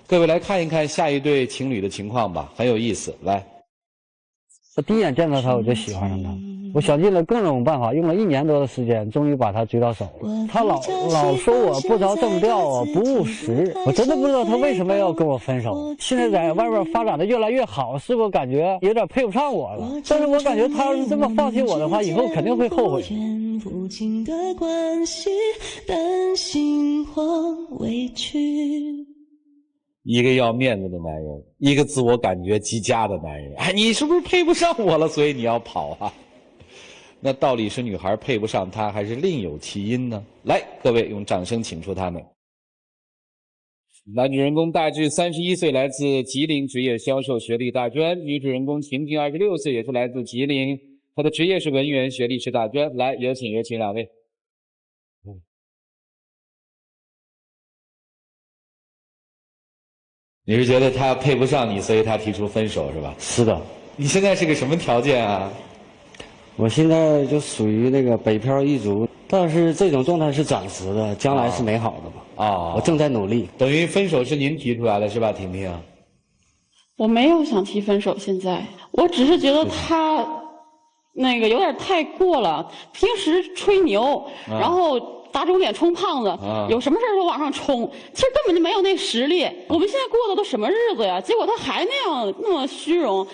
各位来看一看下一对情侣的情况吧，很有意思。来，我第一眼见到他我就喜欢上他，我想尽了各种办法，用了1年多的时间，终于把他追到手了。他老说我不着正调啊，不务实，我真的不知道他为什么要跟我分手。现在在外边发展的越来越好，是我感觉有点配不上我了。但是我感觉他要是这么放弃我的话，以后肯定会后悔。不尽的关系，担心或委屈。一个要面子的男人，一个自我感觉极佳的男人。哎，你是不是配不上我了，所以你要跑啊？那到底是女孩配不上他，还是另有其因呢？来，各位用掌声请出他们。男主人公大致31岁，来自吉林，职业销售，学历大专。女主人公晴晴26岁，也是来自吉林，她的职业是文员，学历是大专。来，有请两位。你是觉得他配不上你，所以他提出分手是吧？是的。你现在是个什么条件啊？我现在就属于那个北漂一族，但是这种状态是暂时的，将来是美好的吧？我正在努力。等于分手是您提出来的是吧，婷婷？我没有想提分手，现在我只是觉得他那个有点太过了，平时吹牛，然后打肿脸充胖子，有什么事都往上冲，其实根本就没有那实力。我们现在过的都什么日子呀？结果他还那样那么虚荣。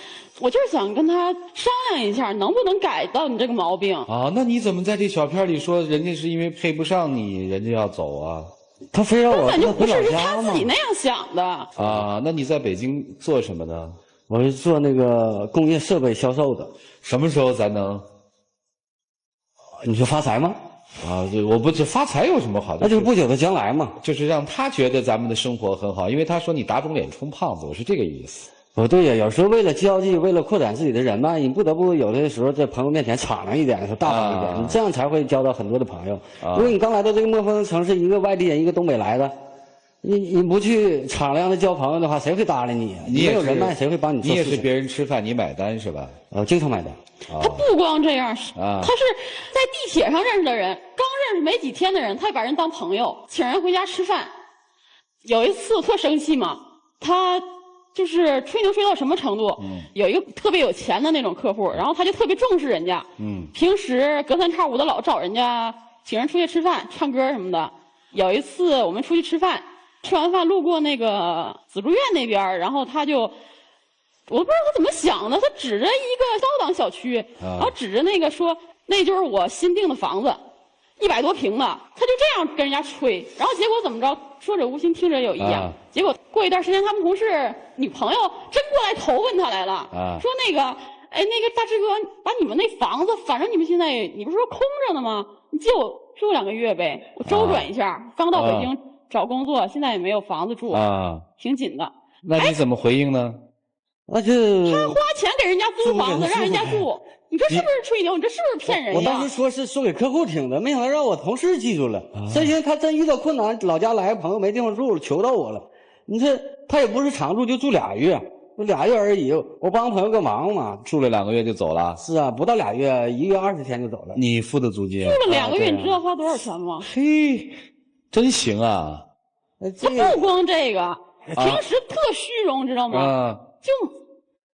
我就是想跟他商量一下，能不能改到你这个毛病啊？那你怎么在这小片里说人家是因为配不上你，人家要走啊？他非让我根本就不是他自己那样想的啊。那你在北京做什么呢？我是做那个工业设备销售的。什么时候才能？你说发财吗？啊，对，我不是发财有什么好的？那就是不久的将来嘛。就是让他觉得咱们的生活很好，因为他说你打肿脸充胖子，我是这个意思。对呀，有时候为了交际，为了扩展自己的人脉，你不得不有的时候在朋友面前敞亮一点，说大方一点，你这样才会交到很多的朋友。如果你刚来到这个陌生城市，一个外地人，一个东北来的，你不去敞亮的交朋友的话，谁会搭理你？你没有人脉，谁会帮你做事情？你也是别人吃饭你买单是吧？经常买单。他不光这样，他是在地铁上认识的人，刚认识没几天的人，他也把人当朋友，请人回家吃饭。有一次我特生气嘛，他就是吹牛吹到什么程度？有一个特别有钱的那种客户，然后他就特别重视人家，平时隔三差五的老找人家请人出去吃饭、唱歌什么的。有一次我们出去吃饭，吃完饭路过那个紫竹院那边，然后他就，我不知道他怎么想的，他指着一个高档小区，然后指着那个说那就是我新订的房子，100多平的，他就这样跟人家吹，然后结果怎么着？说者无心，听者有意啊。结果过一段时间，他们同事女朋友真过来投奔他来了，说那个，哎，那个大志哥，把你们那房子，反正你们现在你不是说空着呢吗？你借我住2个月呗，我周转一下。刚到北京找工作，现在也没有房子住挺紧的。那你怎么回应呢？那就他花钱给人家租房子，让人家住。你这是不是吹牛？你这是不是骗人呀？我当时说是说给客户听的，没想到让我同事记住了。真寻思他真遇到困难，老家来个朋友没地方住，求到我了。你这他也不是常住，就住2月，2月而已。我帮朋友个忙嘛，住了2个月就走了。是啊，不到2月，1月20天就走了。你付的租金？住了2个月，你知道花多少钱吗？嘿，真行啊！他不光这个，平时特虚荣，知道吗？就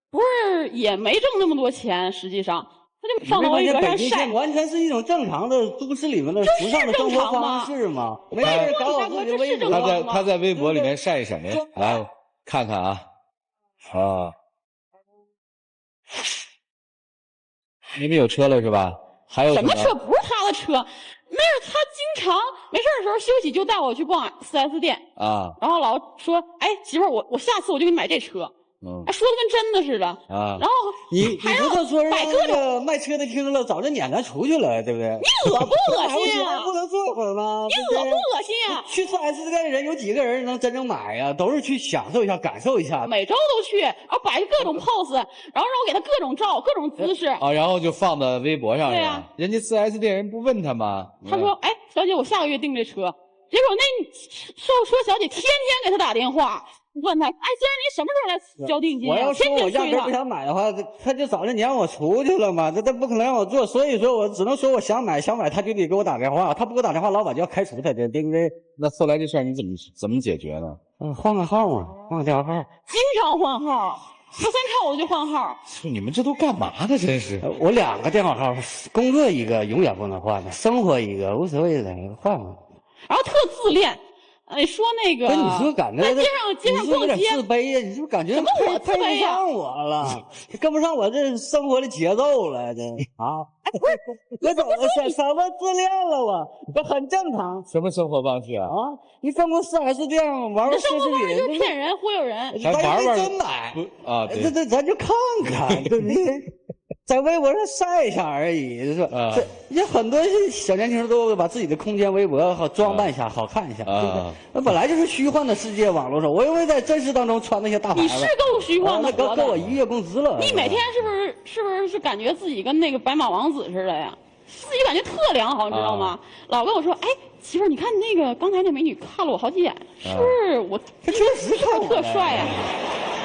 不是也没挣那么多钱，实际上他就上楼一个人晒，完全是一种正常的都市里面的时尚的生活方式嘛。没人搞我自己的微博。他在微博里面晒什么呀？来看看啊，你们有车了是吧？还有什么车？不是他的车，没事，他经常没事的时候休息就带我去逛 4S 店然后老说，哎，媳妇儿，我下次我就给你买这车。说的跟真的似的然后你还让说摆各种卖车的听了，早就撵咱出去了，对不对？你恶不恶心啊？不能坐会儿吗？你恶不恶心啊？去 4S 店的人有几个人能真正买呀？都是去享受一下、感受一下。每周都去，然后摆各种 pose，然后让我给他各种照、各种姿势然后就放到微博上。对呀，人家 4S 店人不问他吗？他说：“哎，小姐，我下个月订这车。”结果那售车小姐天天给他打电话。问他，哎，先生，您什么时候来交定金我要说天天我压根催不想买的话，他就早就撵我出去了嘛，他不可能让我做，所以说我只能说我想买他就得给我打电话，他不给我打电话，老板就要开除他的，对不对？那后来这事儿你怎么解决呢？换个号嘛，换个电话号。经常换号，隔3天我就换号。是你们这都干嘛呢？真是。我2个电话号，工作一个永远不能换的，生活一个无所谓的，换换。然后特自恋，说那个，你是不是感觉在街上有点逛街，自卑呀？你是不是感觉什么我自配卑呀不上我了，跟不上我这生活的节奏了？这啊，我怎么什么自恋了我？这很正常什么生活方式啊？啊！你上过4S店玩这奢侈生活方式就是品，骗人忽悠人。还玩玩真买不啊？对，这咱就看看，对不对？在微博上晒一下而已，是吧？啊这也很多小年轻都把自己的空间微博好装扮一下，好看一下，对不对？那本来就是虚幻的世界，网络上，我又没在真实当中穿那些大牌你子。是够虚幻的活的那够我1月工资了。你每天是不是感觉自己跟那个白马王子似的呀？自己感觉特良好，你知道吗？老跟我说，哎，媳妇儿，你看那个刚才那美女看了我好几眼，是不是我他确实看我特帅呀？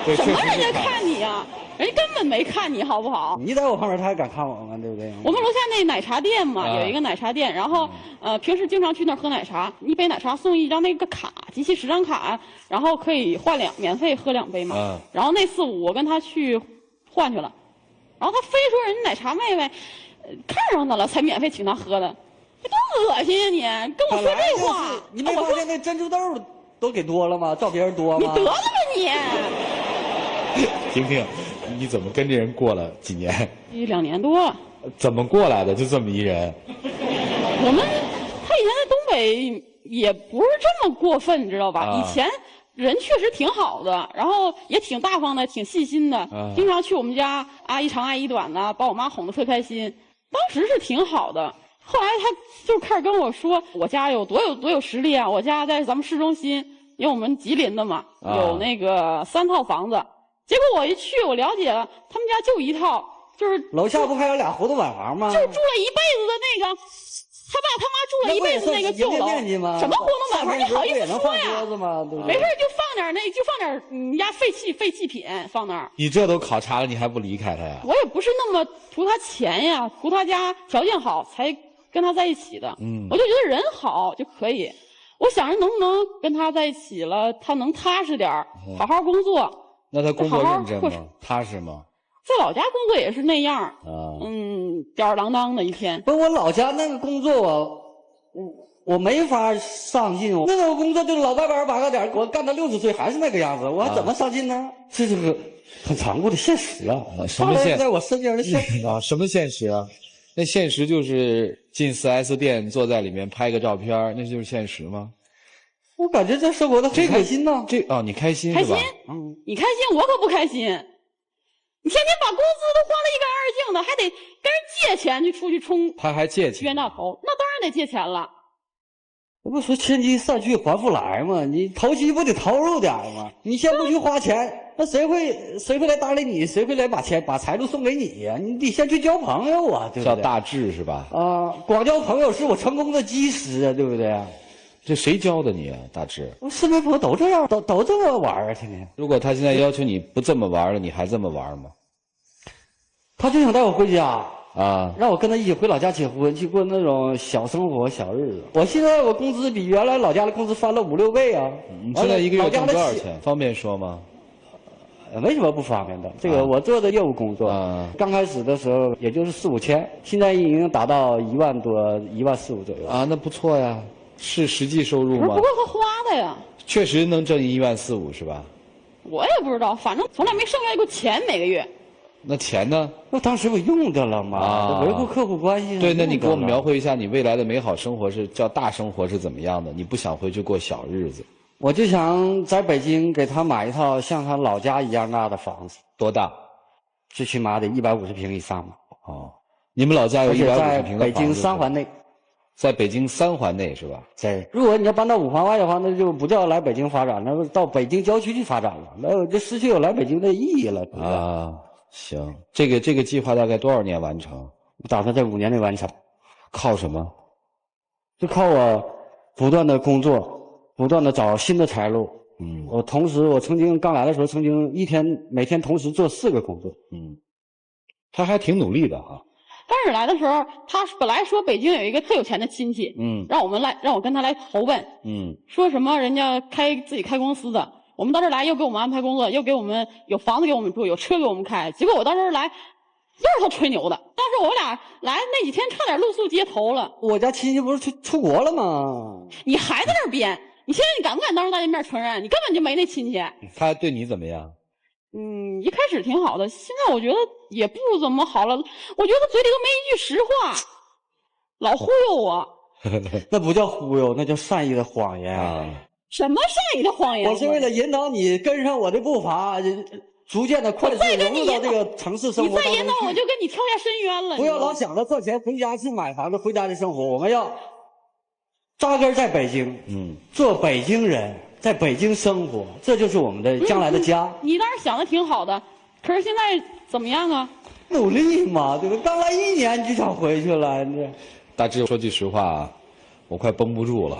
对，什么确实人家看你呀？人家根本没看你好不好？你在我旁边，他还敢看我吗？对不对？我们楼下那奶茶店嘛，啊有一个奶茶店，然后平时经常去那儿喝奶茶，一杯奶茶送一张那个卡，集齐10张卡，然后可以换免费喝2杯嘛。啊然后那次我跟他去换去了，然后他非说人家奶茶妹妹看上他了才免费请他喝的，这多恶心呀你！跟我说这话，你没发现那珍珠豆都给多了吗？照别人多吗？你得了吧你！婷婷，你怎么跟这人过了几年？2年多了。怎么过来的？就这么一人？他以前在东北也不是这么过分，你知道吧？啊以前人确实挺好的，然后也挺大方的，挺细心的，经常去我们家阿姨长阿姨短的，把我妈哄得特开心。当时是挺好的，后来他就开始跟我说我家有多有实力啊！我家在咱们市中心，因为我们吉林的嘛，有那个3套房子。结果我一去，我了解了，他们家就1套，就是楼下不还有俩胡同板房吗？就是住了一辈子的那个，他爸他妈住了一辈子那个旧楼，什么胡同板房？你好意思说呀？没事就放点你家废弃品放那儿。你这都考察了，你还不离开他呀？我也不是那么图他钱呀，图他家条件好才跟他在一起的。我就觉得人好就可以。我想着能不能跟他在一起了，他能踏实点好好工作。那他工作认真好吗？踏实吗？在老家工作也是那样，吊儿郎当的一天。不，我老家那个工作我没法上进，那个工作就是老白板8个点，我干到60岁还是那个样子，我还怎么上进呢？这是个很残酷的现实啊！什么现在我身边的现实啊？什么现实啊？那现实就是进4S店，坐在里面拍个照片，那就是现实吗？我感觉这生活的很开心呢。你开心开心是吧？你开心，我可不开心。你天天把工资都花得一干二净的，还得跟人借钱去出去冲他还借钱冤大头，那当然得借钱了。我不说千金散去还复来吗？你投机不得投入点吗？你先不去花钱，那谁会来搭理你？谁会来把财路送给你呀？你得先去交朋友啊，对不对？叫大志是吧？广交朋友是我成功的基石啊，对不对？这谁教的你啊，大志？我身边朋友都这样，都这么玩啊，天天。如果他现在要求你不这么玩了，你还这么玩吗？他就想带我回家啊，让我跟他一起回老家结婚，去过那种小生活、小日子。我现在我工资比原来老家的工资翻了5、6倍啊！你现在一个月挣多少钱？方便说吗？没什么不方便的。这个我做的业务工作，刚开始的时候也就是4、5千，现在已经达到1万多、1万4、5左右啊，那不错呀。是实际收入吗？不够他花的呀。确实能挣1万4、5是吧？我也不知道，反正从来没剩下过钱每个月。那钱呢？那当时我用着了嘛，维护客户关系。对，那你给我们描绘一下你未来的美好生活是叫大生活是怎么样的？你不想回去过小日子？我就想在北京给他买一套像他老家一样大的房子。多大？最起码得150平以上嘛。哦，你们老家有150平的房子？在北京3环内。在北京3环内是吧？对，如果你要搬到5环外的话，那就不叫来北京发展，那到北京郊区去发展了，那就失去有来北京的意义了。啊，行，这个计划大概多少年完成？我打算在5年内完成。靠什么？就靠我不断的工作，不断的找新的财路，我曾经刚来的时候，曾经每天同时做4个工作。他还挺努力的哈。刚开始来的时候，他本来说北京有一个特有钱的亲戚，让我跟他来投奔，说什么人家自己开公司的，我们到这儿来又给我们安排工作，又给我们有房子给我们住，有车给我们开，结果我到这儿来，又是他吹牛的。当时我俩来那几天差点露宿街头了。我家亲戚不是出国了吗？你还在那儿编？你现在你敢不敢当着大家面承认，你根本就没那亲戚？他对你怎么样？一开始挺好的，现在我觉得也不怎么好了。我觉得嘴里都没一句实话，老忽悠我。那不叫忽悠，那叫善意的谎言。什么善意的谎言？我是为了引导你跟上我的步伐，逐渐的快速融入到这个城市生活当中。你再引导我就跟你跳下深渊了。不要老想着赚钱回家去买房子回家的生活，我们要扎根在北京，做北京人，在北京生活，这就是我们的将来的家。你当时想的挺好的，可是现在怎么样啊？努力嘛，对吧？刚来1年就想回去了，这。大志，说句实话啊，我快绷不住了。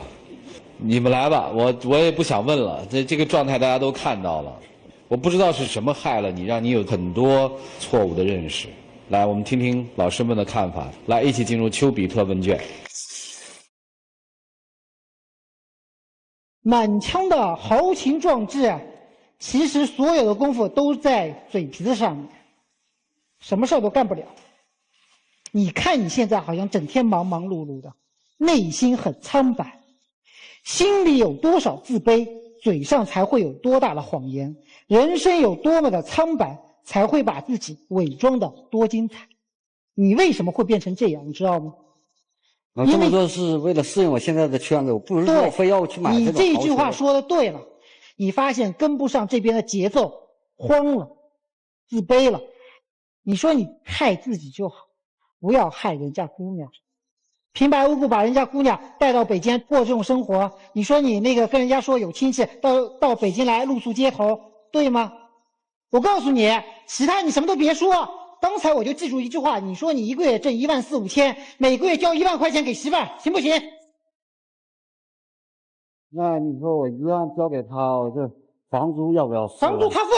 你们来吧，我也不想问了。这个状态大家都看到了，我不知道是什么害了你，让你有很多错误的认识。来，我们听听老师们的看法。来，一起进入丘比特问卷。满腔的豪情壮志啊，其实所有的功夫都在嘴皮子上面，什么事儿都干不了。你看你现在好像整天忙忙碌碌的，内心很苍白，心里有多少自卑，嘴上才会有多大的谎言。人生有多么的苍白，才会把自己伪装的多精彩。你为什么会变成这样，你知道吗？我这么做是为了适应我现在的圈子，我不是说非要去买这种豪车。你这句话说的对了，你发现跟不上这边的节奏，慌了，自卑了。你说你害自己就好，不要害人家姑娘。平白无故把人家姑娘带到北京过这种生活，你说你那个跟人家说有亲戚到北京来露宿街头，对吗？我告诉你，其他你什么都别说。刚才我就记住一句话，你说你1个月挣14000、5000，每个月交1万块钱给媳妇儿，行不行？那你说我1万交给他，我这房租要不要付？房租他付，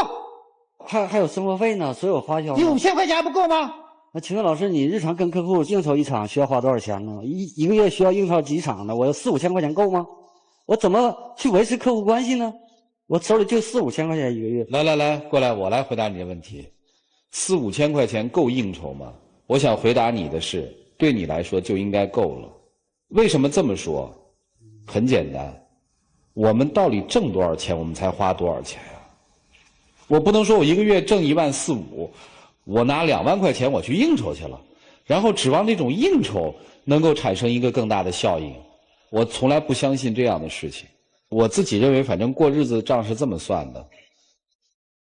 还有生活费呢，所有花销。你5000块钱还不够吗？那请问老师，你日常跟客户应酬一场需要花多少钱呢？一个月需要应酬几场呢？我4、5千块钱够吗？我怎么去维持客户关系呢？我手里就4、5千块钱一个月。来，过来，我来回答你的问题。4、5千块钱够应酬吗？我想回答你的是，对你来说就应该够了。为什么这么说？很简单，我们到底挣多少钱，我们才花多少钱啊？我不能说我1个月挣14000、5000，我拿2万块钱我去应酬去了，然后指望这种应酬能够产生一个更大的效应。我从来不相信这样的事情。我自己认为，反正过日子的账是这么算的。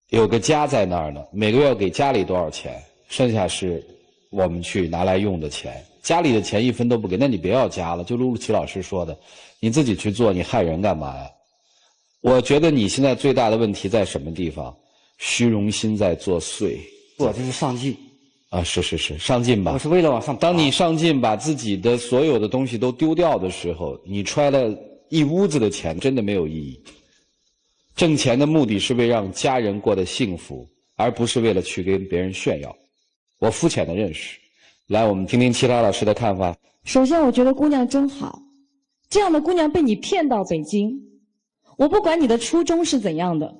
有个家在那儿呢，每个月要给家里多少钱，剩下是我们去拿来用的钱。家里的钱1分都不给，那你别要家了。就陆琪老师说的，你自己去做，你害人干嘛呀？我觉得你现在最大的问题在什么地方？虚荣心在作祟。我这是上进啊，是，上进吧。我是为了往上爬。当你上进，把自己的所有的东西都丢掉的时候，你揣了一屋子的钱，真的没有意义。挣钱的目的是为让家人过得幸福，而不是为了去跟别人炫耀。我肤浅的认识。来，我们听听其他老师的看法。首先，我觉得姑娘真好，这样的姑娘被你骗到北京，我不管你的初衷是怎样的，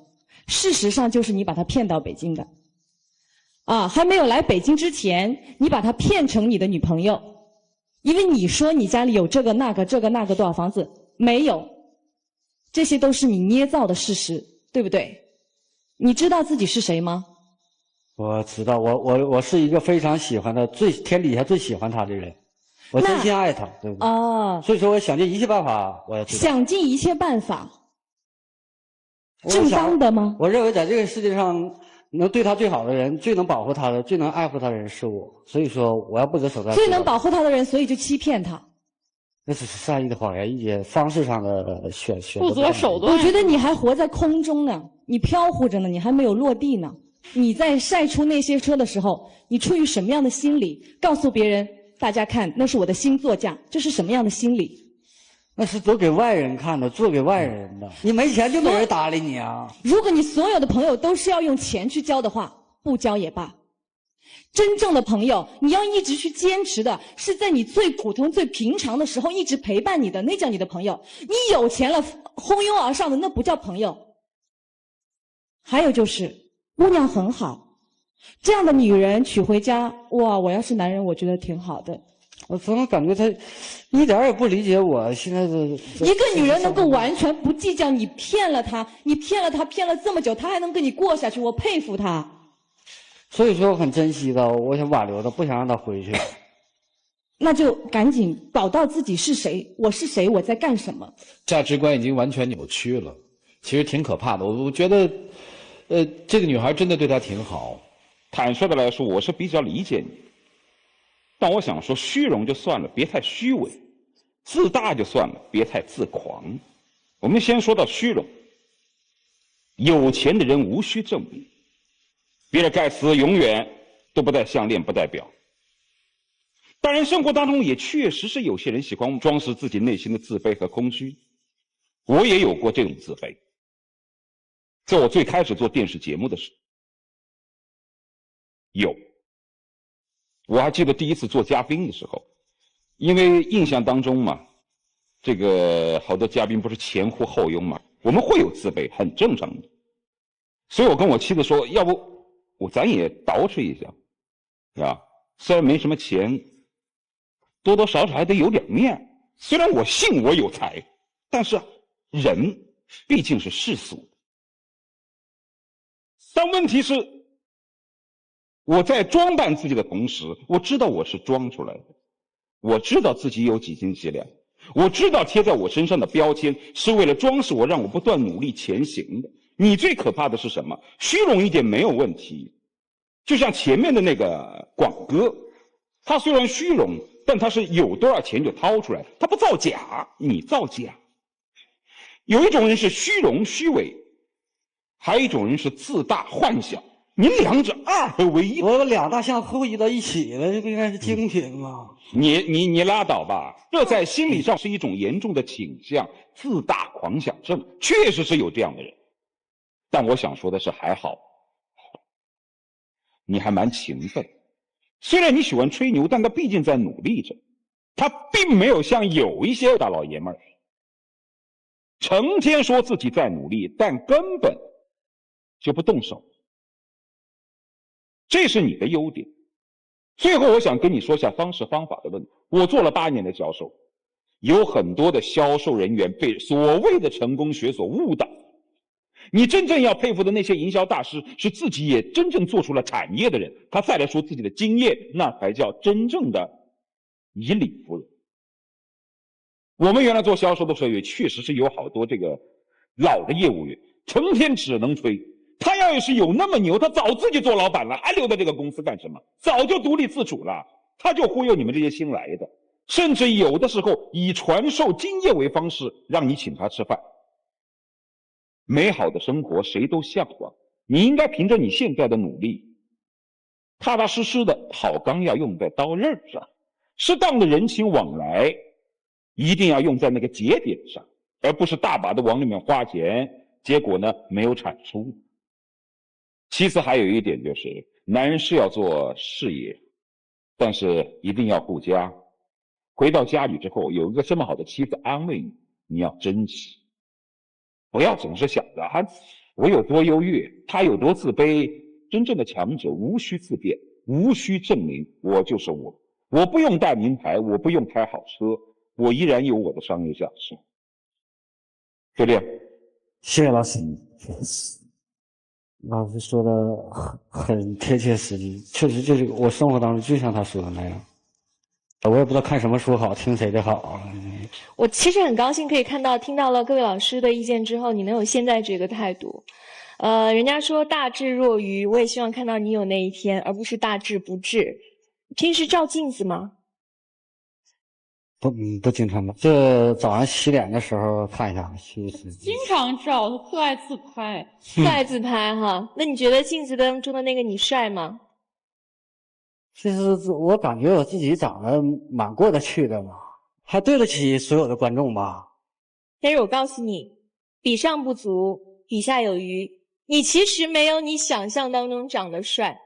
事实上就是你把她骗到北京的。还没有来北京之前，你把她骗成你的女朋友，因为你说你家里有这个那个多少房子，没有。这些都是你捏造的事实，对不对？你知道自己是谁吗？我知道，我是一个非常喜欢的，天底下最喜欢他的人，我真心爱他，对不对？所以说我想尽一切办法，我要知道。想尽一切办法，正当的吗？我认为在这个世界上，能对他最好的人，最能保护他的，最能爱护他的人是我，所以说我要不择手段。最能保护他的人，所以就欺骗他。那只是善意的谎言，一些方式上的选不择手段。我觉得你还活在空中呢，你飘忽着呢，你还没有落地呢。你在晒出那些车的时候，你出于什么样的心理？告诉别人，大家看，那是我的新座驾，这是什么样的心理？那是都给外人看的，做给外人的。你没钱就没人搭理你啊！如果你所有的朋友都是要用钱去交的话，不交也罢。真正的朋友，你要一直去坚持的，是在你最普通、最平常的时候一直陪伴你的，那叫你的朋友。你有钱了，蜂拥而上的，那不叫朋友。还有就是，姑娘很好，这样的女人娶回家，哇！我要是男人，我觉得挺好的。我怎么感觉他一点也不理解我现在的？一个女人能够完全不计较你骗了她，你骗了她骗了这么久，她还能跟你过下去，我佩服她。所以说我很珍惜他，我想挽留他，不想让他回去。那就赶紧找到自己是谁，我是谁，我在干什么。价值观已经完全扭曲了，其实挺可怕的。我觉得，这个女孩真的对他挺好。坦率的来说，我是比较理解你，但我想说，虚荣就算了，别太虚伪；自大就算了，别太自狂。我们先说到虚荣，有钱的人无需证明。比尔盖茨永远都不戴项链不戴表。当然生活当中也确实是有些人喜欢装饰自己内心的自卑和空虚，我也有过这种自卑。在我最开始做电视节目的时候，我还记得第一次做嘉宾的时候，因为印象当中嘛，这个好多嘉宾不是前呼后拥嘛，我们会有自卑，很正常的。所以我跟我妻子说，要不咱也捯饬一下，是吧？虽然没什么钱，多多少少还得有点面。虽然我信我有才，但是人毕竟是世俗的。但问题是，我在装扮自己的同时，我知道我是装出来的，我知道自己有几斤几两，我知道贴在我身上的标签是为了装饰我，让我不断努力前行的。你最可怕的是什么？虚荣一点没有问题，就像前面的那个广哥，他虽然虚荣，但他是有多少钱就掏出来，他不造假，你造假。有一种人是虚荣虚伪，还有一种人是自大幻想，你两者二合为一。我两大项汇集到一起了，这不应该是精品吗？你拉倒吧，这在心理上是一种严重的倾向，自大狂想症，确实是有这样的人。但我想说的是，还好，你还蛮勤奋。虽然你喜欢吹牛，但他毕竟在努力着，他并没有像有一些大老爷们儿成天说自己在努力，但根本就不动手。这是你的优点。最后我想跟你说一下方式方法的问题。我做了8年的销售，有很多的销售人员被所谓的成功学所误导。你真正要佩服的那些营销大师，是自己也真正做出了产业的人，他再来说自己的经验，那才叫真正的以理服人。我们原来做销售的时候，也确实是有好多这个老的业务员，成天只能吹。他要是有那么牛，他早自己做老板了，还留在这个公司干什么？早就独立自主了。他就忽悠你们这些新来的，甚至有的时候以传授经验为方式，让你请他吃饭。美好的生活谁都向往，你应该凭着你现在的努力，踏踏实实的好钢要用在刀刃上，适当的人情往来一定要用在那个节点上，而不是大把的往里面花钱，结果呢没有产出。其次还有一点就是，男人是要做事业，但是一定要顾家。回到家里之后，有一个这么好的妻子安慰你，你要珍惜。不要总是想着我有多优越，他有多自卑。真正的强者无需自辩，无需证明我就是我。我不用带名牌，我不用开好车，我依然有我的商业价值。就这样。谢谢老师。老师说的很贴切实际，确实就是我生活当中就像他说的那样。我也不知道看什么书好，听谁的好。我其实很高兴可以听到了各位老师的意见之后，你能有现在这个态度。人家说大智若愚，我也希望看到你有那一天，而不是大智不智。平时照镜子吗？不经常吧，这早上洗脸的时候看一下。经常照，特爱自拍。特爱自拍哈。那你觉得镜子当中的那个你帅吗？其实我感觉我自己长得蛮过得去的嘛，还对得起所有的观众吧。但是我告诉你，比上不足，比下有余。你其实没有你想象当中长得帅。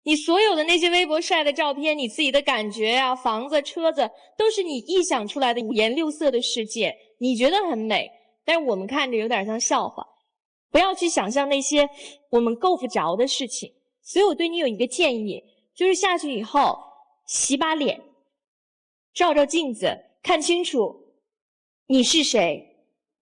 你所有的那些微博晒的照片，你自己的感觉啊，房子、车子，都是你臆想出来的五颜六色的世界。你觉得很美，但是我们看着有点像笑话。不要去想象那些我们够不着的事情。所以我对你有一个建议，就是下去以后洗把脸，照照镜子，看清楚你是谁。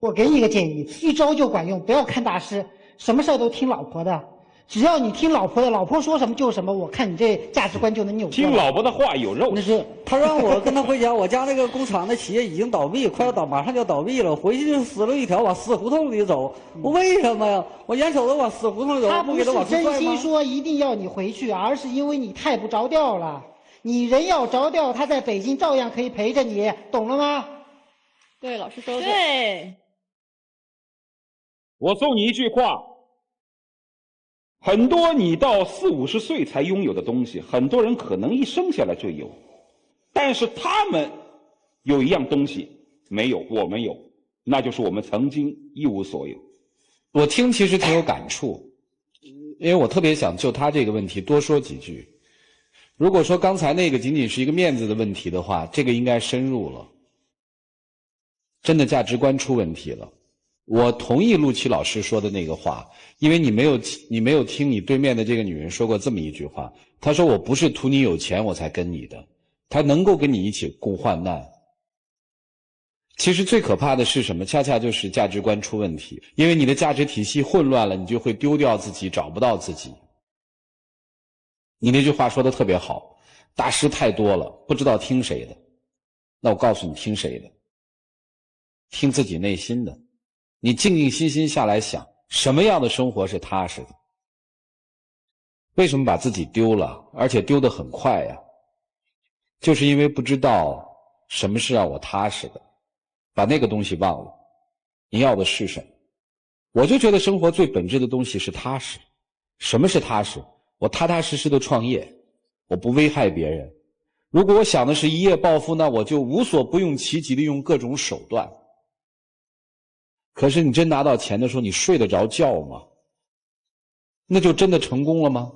我给你一个建议，一招就管用，不要看大师，什么事儿都听老婆的。只要你听老婆的，老婆说什么就是什么，我看你这价值观就能扭转。听老婆的话有肉。那是他让我跟他回家，我家那个工厂的企业已经倒闭，马上就要倒闭了。回去就死路一条，往死胡同里走。我为什么呀？我眼瞅着往死胡同里走，他不给他往出拽吗？真心说一定要你回去，而是因为你太不着调了。你人要着调，他在北京照样可以陪着你，懂了吗？对，老师说的对。我送你一句话。很多你到40、50岁才拥有的东西，很多人可能一生下来就有，但是他们有一样东西没有，我们有，那就是我们曾经一无所有。我听其实挺有感触，因为我特别想就他这个问题多说几句。如果说刚才那个仅仅是一个面子的问题的话，这个应该深入了，真的价值观出问题了。我同意陆琪老师说的那个话，因为你没有听你对面的这个女人说过这么一句话，她说我不是图你有钱我才跟你的，她能够跟你一起共患难。其实最可怕的是什么？恰恰就是价值观出问题，因为你的价值体系混乱了，你就会丢掉自己，找不到自己。你那句话说的特别好，大师太多了，不知道听谁的。那我告诉你听谁的，听自己内心的。你静静心心下来想，什么样的生活是踏实的？为什么把自己丢了，而且丢得很快呀？就是因为不知道什么是让我踏实的，把那个东西忘了。你要的是什么？我就觉得生活最本质的东西是踏实。什么是踏实？我踏踏实实的创业，我不危害别人。如果我想的是一夜暴富，那我就无所不用其极的用各种手段。可是你真拿到钱的时候，你睡得着觉吗？那就真的成功了吗？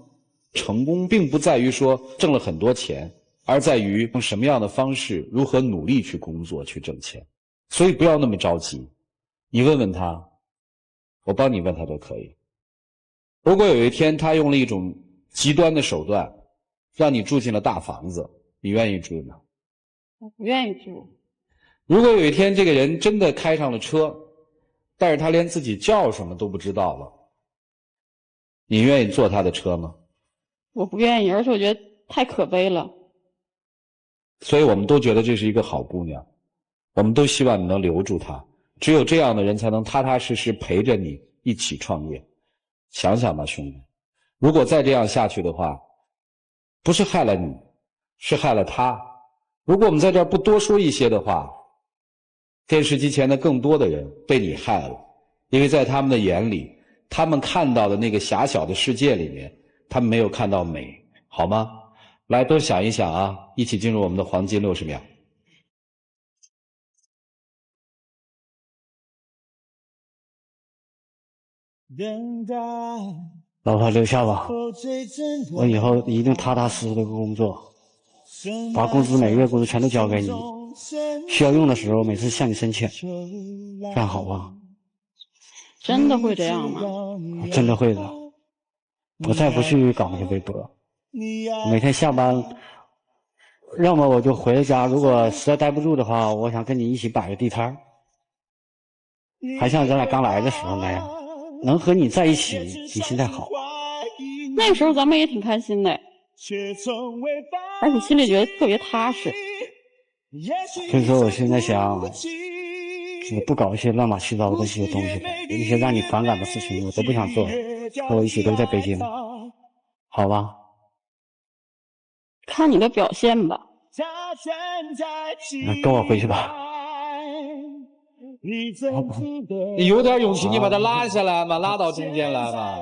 成功并不在于说挣了很多钱，而在于用什么样的方式，如何努力去工作去挣钱。所以不要那么着急，你问问他，我帮你问他都可以。如果有一天他用了一种极端的手段，让你住进了大房子，你愿意住吗？我不愿意住。如果有一天这个人真的开上了车，但是他连自己叫什么都不知道了，你愿意坐他的车吗？我不愿意，而且我觉得太可悲了。所以我们都觉得这是一个好姑娘，我们都希望你能留住她。只有这样的人才能踏踏实实陪着你一起创业。想想吧，兄弟，如果再这样下去的话，不是害了你，是害了他。如果我们在这儿不多说一些的话，电视机前的更多的人被你害了，因为在他们的眼里，他们看到的那个狭小的世界里面，他们没有看到美，好吗？来，多想一想啊，一起进入我们的黄金60秒。老婆留下吧，我以后一定踏踏实实的工作，把工资每个月工资全都交给你，需要用的时候每次向你申请，这样好吧？真的会这样吗？真的会的。我再不去搞那些微博，每天下班，要么我就回家，如果实在待不住的话，我想跟你一起摆个地摊儿，还像咱俩刚来的时候那样，能和你在一起比现在好。那个时候咱们也挺开心的，而且心里觉得特别踏实。所以说我现在想也不搞一些乱七八糟的这些东西了，一些让你反感的事情我都不想做，和我一起留在北京，好吧？看你的表现吧。那跟我回去吧。你有点勇气，你把他拉下来嘛，拉到中间来嘛。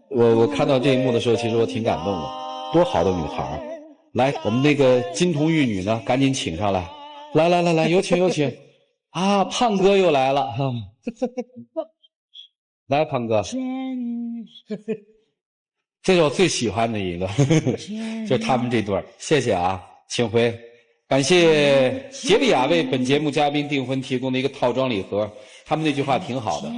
我看到这一幕的时候，其实我挺感动的，多好的女孩！来，我们那个金童玉女呢，赶紧请上来。来，有请啊！胖哥又来了，来，胖哥，这是我最喜欢的一个，就是他们这对儿，谢谢啊，请回。感谢杰利亚为本节目嘉宾订婚提供的一个套装礼盒，他们那句话挺好的，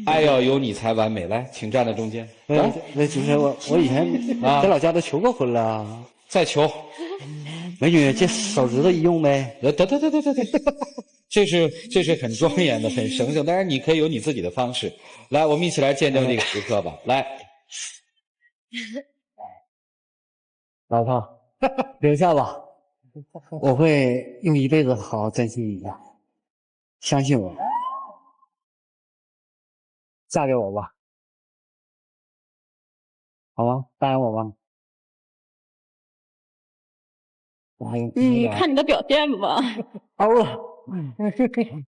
爱要有你才完美。来，请站在中间。那主持人，我以前在老家都求过婚了，再求。美女借手指头一用呗。得，这是很庄严的，很神圣。当然，你可以有你自己的方式。来，我们一起来见证这个时刻吧。来，老婆，留下吧，我会用一辈子好好珍惜你的，相信我，嫁给我吧，好吗？答应我吧。看你的表现吧。好了。